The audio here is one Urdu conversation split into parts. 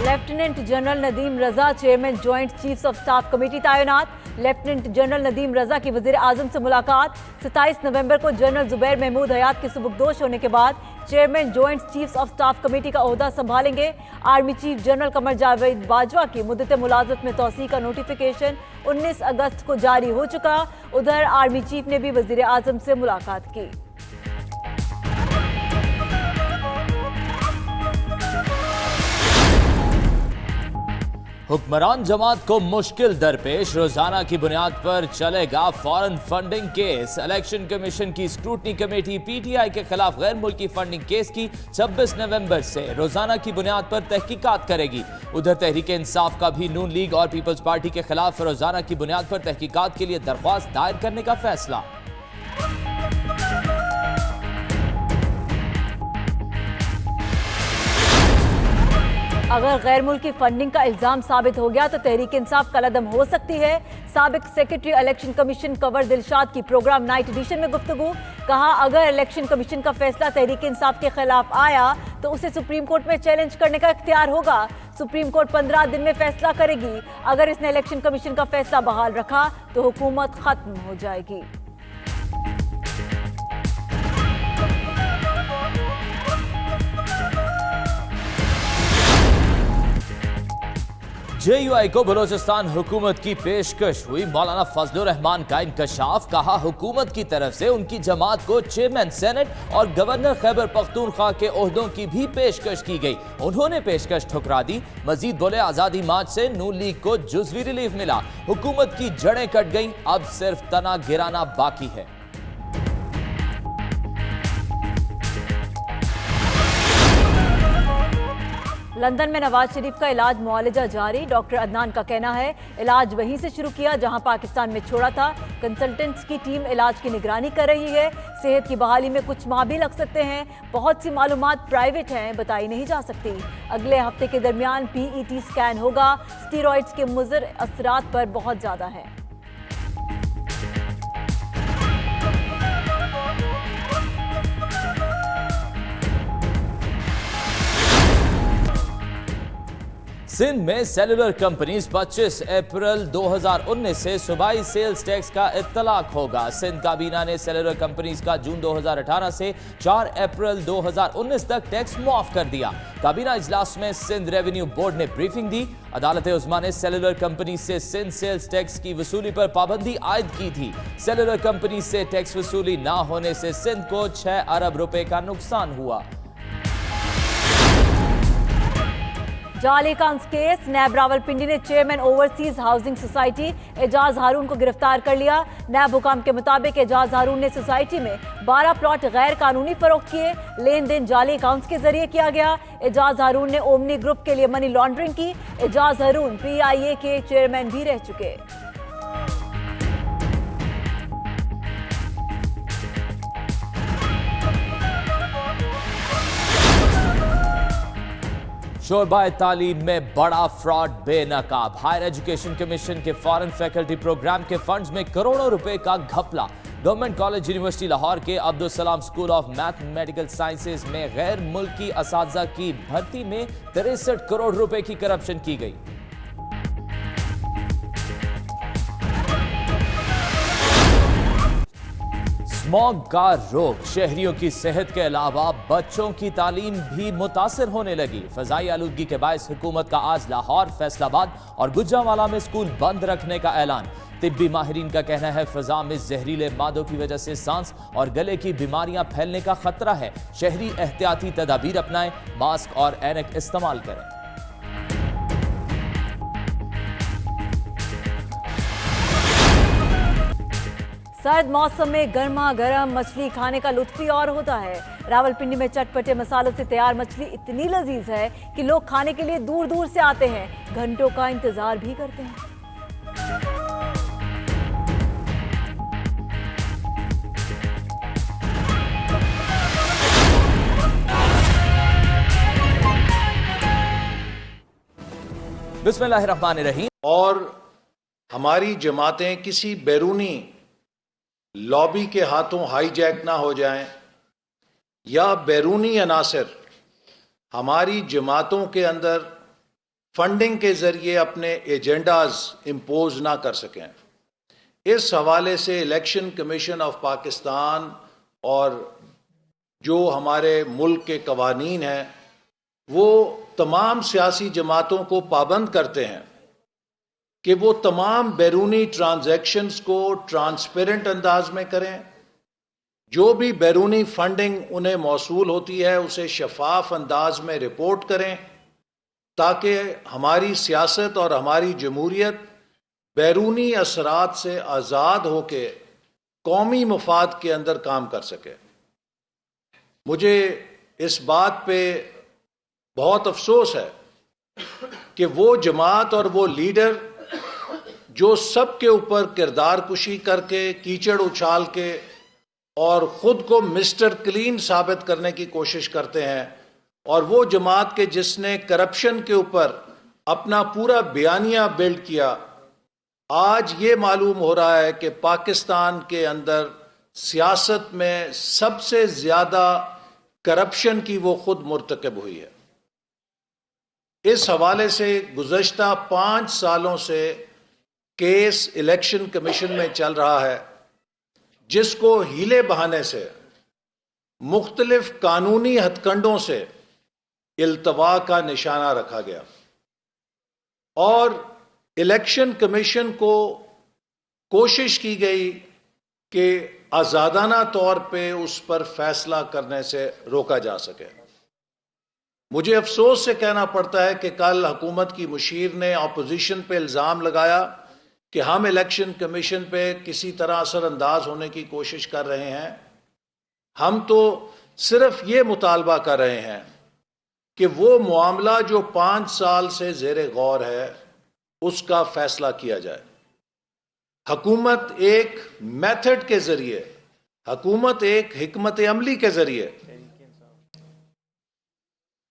Lieutenant general Nadeem Raza chairman joint chiefs of staff committee تعینات۔ لیفٹیننٹ جنرل ندیم رضا کی وزیر اعظم سے ملاقات۔ 27 نومبر کو جنرل زبیر محمود حیات کے سبکدوش ہونے کے بعد chairman joint chiefs of staff committee کا عہدہ سنبھالیں گے۔ Army chief general Qamar Javed Bajwa کی مدت ملازمت میں توسیع کا نوٹیفیکیشن 19 اگست کو جاری ہو چکا۔ ادھر آرمی چیف نے بھی وزیر اعظم سے ملاقات کی۔ حکمران جماعت کو مشکل درپیش، روزانہ کی بنیاد پر چلے گا foreign funding case. Election commission کی scrutiny committee P T I کے خلاف غیر ملکی فنڈنگ کیس کی 26 نومبر سے روزانہ کی بنیاد پر تحقیقات کرے گی۔ ادھر تحریک انصاف کا بھی نون لیگ اور پیپلز پارٹی کے خلاف روزانہ کی بنیاد پر تحقیقات کے لیے درخواست دائر کرنے کا فیصلہ۔ اگر غیر ملکی فنڈنگ کا الزام ثابت ہو گیا تو تحریک انصاف کالعدم ہو سکتی ہے۔ سابق سیکرٹری الیکشن کمیشن کنور دلشاد کی پروگرام نائٹ ایڈیشن میں گفتگو۔ کہا اگر الیکشن کمیشن کا فیصلہ تحریک انصاف کے خلاف آیا تو اسے سپریم کورٹ میں چیلنج کرنے کا اختیار ہوگا۔ سپریم کورٹ 15 دن میں فیصلہ کرے گی۔ اگر اس نے الیکشن کمیشن کا فیصلہ بحال رکھا تو حکومت ختم ہو جائے گی۔ جے یو آئی کو بلوچستان حکومت کی پیشکش ہوئی۔ مولانا فضل الرحمان کا انکشاف۔ کہا حکومت کی طرف سے ان کی جماعت کو چیئرمین سینٹ اور گورنر خیبر پختونخوا کے عہدوں کی بھی پیشکش کی گئی، انہوں نے پیشکش ٹھکرا دی۔ مزید بولے آزادی مارچ سے نون لیگ کو جزوی ریلیف ملا، حکومت کی جڑیں کٹ گئیں، اب صرف تنا گرانا باقی ہے۔ لندن میں نواز شریف کا علاج معالجہ جاری۔ ڈاکٹر عدنان کا کہنا ہے علاج وہیں سے شروع کیا جہاں پاکستان میں چھوڑا تھا۔ کنسلٹنٹس کی ٹیم علاج کی نگرانی کر رہی ہے۔ صحت کی بحالی میں کچھ ماہ بھی لگ سکتے ہیں۔ بہت سی معلومات پرائیویٹ ہیں، بتائی نہیں جا سکتی۔ اگلے ہفتے کے درمیان پی ای ٹی سکین ہوگا۔ اسٹیرائڈز کے مضر اثرات پر بہت زیادہ ہیں۔ سندھ میں سیلولر کمپنیز 25 اپریل 2019 سے صوبائی سیلز ٹیکس کا اطلاق ہوگا۔ سندھ کابینہ نے سیلولر کمپنیز کا جون 2018 سے 4 اپریل 2019 تک ٹیکس معاف کر دیا۔ کابینہ اجلاس میں سندھ ریونیو بورڈ نے بریفنگ دی۔ عدالت عظمیٰ نے سیلولر کمپنیز سے سندھ سیلز ٹیکس کی وصولی پر پابندی عائد کی تھی۔ سیلولر کمپنیز سے ٹیکس وصولی نہ ہونے سے سندھ کو 6 ارب روپے کا نقصان ہوا۔ جعلی اکاؤنٹس کیس۔ نیب راولپنڈی نے چیئرمین اوورسیز ہاؤسنگ سوسائٹی اعجاز ہارون کو گرفتار کر لیا۔ نیب حکام کے مطابق اعجاز ہارون نے سوسائٹی میں 12 پلاٹ غیر قانونی فروخت کیے۔ لین دین جعلی اکاؤنٹس کے ذریعے کیا گیا۔ اعجاز ہارون نے اومنی گروپ کے لیے منی لانڈرنگ کی۔ اعجاز ہارون پی آئی اے کے چیئرمین بھی رہ چکے۔ شعبہ تعلیم میں بڑا فراڈ بے نقاب۔ ہائر ایجوکیشن کمیشن کے فارن فیکلٹی پروگرام کے فنڈز میں کروڑوں روپے کا گھپلا۔ گورنمنٹ کالج یونیورسٹی لاہور کے Abdus Salam school of mathematical sciences میں غیر ملکی اساتذہ کی بھرتی میں 63 کروڑ روپے کی کرپشن کی گئی۔ اسموگ کا روک، شہریوں کی صحت کے علاوہ بچوں کی تعلیم بھی متاثر ہونے لگی۔ فضائی آلودگی کے باعث حکومت کا آج لاہور، فیصل آباد اور گجرانوالہ میں اسکول بند رکھنے کا اعلان۔ طبی ماہرین کا کہنا ہے فضا میں زہریلے مادوں کی وجہ سے سانس اور گلے کی بیماریاں پھیلنے کا خطرہ ہے۔ شہری احتیاطی تدابیر اپنائیں، ماسک اور اینک استعمال کریں۔ سرد موسم میں گرما گرم مچھلی کھانے کا لطف ہی اور ہوتا ہے۔ راولپنڈی میں چٹپٹے مسالوں سے تیار مچھلی اتنی لذیذ ہے کہ لوگ کھانے کے لیے دور دور سے آتے ہیں، گھنٹوں کا انتظار بھی کرتے ہیں۔ بسم اللہ الرحمن الرحیم۔ اور ہماری جماعتیں کسی بیرونی لابی کے ہاتھوں ہائی جیک نہ ہو جائیں یا بیرونی عناصر ہماری جماعتوں کے اندر فنڈنگ کے ذریعے اپنے ایجنڈاز امپوز نہ کر سکیں۔ اس حوالے سے الیکشن کمیشن آف پاکستان اور جو ہمارے ملک کے قوانین ہیں وہ تمام سیاسی جماعتوں کو پابند کرتے ہیں کہ وہ تمام بیرونی ٹرانزیکشنز کو ٹرانسپیرنٹ انداز میں کریں، جو بھی بیرونی فنڈنگ انہیں موصول ہوتی ہے اسے شفاف انداز میں رپورٹ کریں، تاکہ ہماری سیاست اور ہماری جمہوریت بیرونی اثرات سے آزاد ہو کے قومی مفاد کے اندر کام کر سکے۔ مجھے اس بات پہ بہت افسوس ہے کہ وہ جماعت اور وہ لیڈر جو سب کے اوپر کردار کشی کر کے، کیچڑ اچھال کے اور خود کو مسٹر کلین ثابت کرنے کی کوشش کرتے ہیں، اور وہ جماعت کے جس نے کرپشن کے اوپر اپنا پورا بیانیہ بلڈ کیا، آج یہ معلوم ہو رہا ہے کہ پاکستان کے اندر سیاست میں سب سے زیادہ کرپشن کی وہ خود مرتکب ہوئی ہے۔ اس حوالے سے گزشتہ 5 سالوں سے کیس الیکشن کمیشن میں چل رہا ہے، جس کو ہیلے بہانے سے، مختلف قانونی ہتھ کنڈوں سے التوا کا نشانہ رکھا گیا، اور الیکشن کمیشن کو کوشش کی گئی کہ آزادانہ طور پہ اس پر فیصلہ کرنے سے روکا جا سکے۔ مجھے افسوس سے کہنا پڑتا ہے کہ کل حکومت کی مشیر نے اپوزیشن پہ الزام لگایا کہ ہم الیکشن کمیشن پہ کسی طرح اثر انداز ہونے کی کوشش کر رہے ہیں۔ ہم تو صرف یہ مطالبہ کر رہے ہیں کہ وہ معاملہ جو 5 سال سے زیر غور ہے اس کا فیصلہ کیا جائے۔ حکومت ایک میتھڈ کے ذریعے، حکومت ایک حکمت عملی کے ذریعے،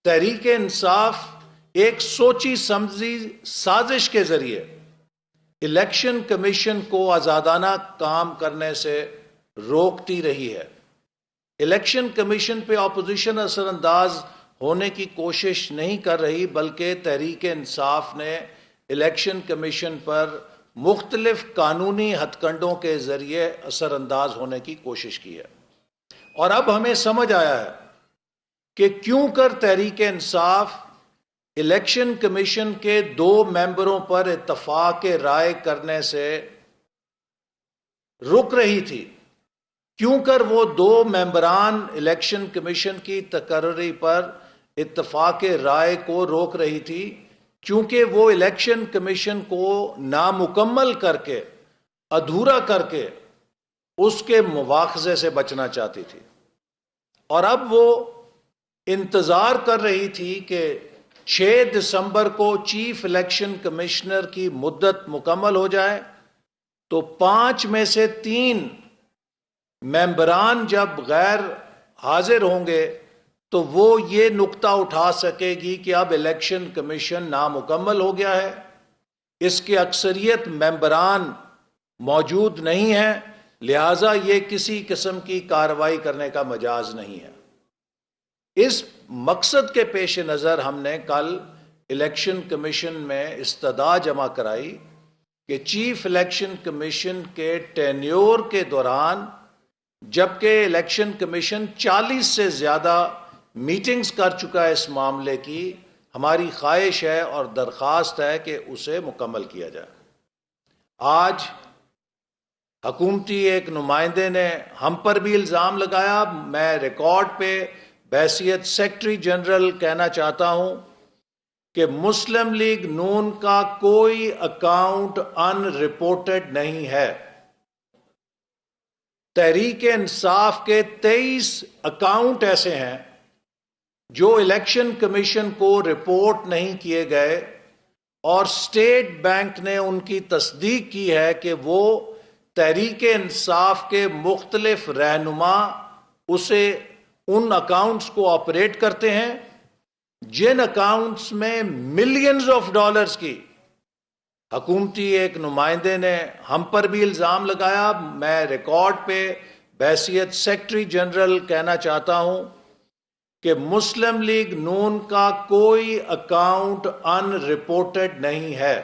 تحریک انصاف ایک سوچی سمجھی سازش کے ذریعے الیکشن کمیشن کو آزادانہ کام کرنے سے روکتی رہی ہے۔ الیکشن کمیشن پہ اپوزیشن اثر انداز ہونے کی کوشش نہیں کر رہی، بلکہ تحریک انصاف نے الیکشن کمیشن پر مختلف قانونی ہتھ کنڈوں کے ذریعے اثر انداز ہونے کی کوشش کی ہے۔ اور اب ہمیں سمجھ آیا ہے کہ کیوں کر تحریک انصاف الیکشن کمیشن کے 2 ممبروں پر اتفاق رائے کرنے سے رک رہی تھی، کیوں کر وہ 2 ممبران الیکشن کمیشن کی تقرری پر اتفاق رائے کو روک رہی تھی، کیونکہ وہ الیکشن کمیشن کو نامکمل کر کے، ادھورا کر کے اس کے مواخذے سے بچنا چاہتی تھی۔ اور اب وہ انتظار کر رہی تھی کہ 6 دسمبر کو چیف الیکشن کمشنر کی مدت مکمل ہو جائے تو 5 میں سے 3 ممبران جب غیر حاضر ہوں گے تو وہ یہ نقطہ اٹھا سکے گی کہ اب الیکشن کمیشن نامکمل ہو گیا ہے، اس کے اکثریت ممبران موجود نہیں ہیں، لہٰذا یہ کسی قسم کی کارروائی کرنے کا مجاز نہیں ہے۔ اس مقصد کے پیش نظر ہم نے کل الیکشن کمیشن میں استدعا جمع کرائی کہ چیف الیکشن کمیشن کے ٹینیور کے دوران، جبکہ الیکشن کمیشن 40 سے زیادہ میٹنگز کر چکا ہے اس معاملے کی، ہماری خواہش ہے اور درخواست ہے کہ اسے مکمل کیا جائے۔ آج حکومتی ایک نمائندے نے ہم پر بھی الزام لگایا، میں ریکارڈ پہ بحیثیت سیکرٹری جنرل کہنا چاہتا ہوں کہ مسلم لیگ نون کا کوئی اکاؤنٹ ان رپورٹڈ نہیں ہے۔ تحریک انصاف کے 23 اکاؤنٹ ایسے ہیں جو الیکشن کمیشن کو رپورٹ نہیں کیے گئے، اور اسٹیٹ بینک نے ان کی تصدیق کی ہے کہ وہ تحریک انصاف کے مختلف رہنما اسے ان اکاؤنٹس کو آپریٹ کرتے ہیں جن اکاؤنٹس میں ملینز آف ڈالرز کی۔ حکومتی ایک نمائندے نے ہم پر بھی الزام لگایا، میں ریکارڈ پہ بحیثیت سیکرٹری جنرل کہنا چاہتا ہوں کہ مسلم لیگ نون کا کوئی اکاؤنٹ ان رپورٹڈ نہیں ہے.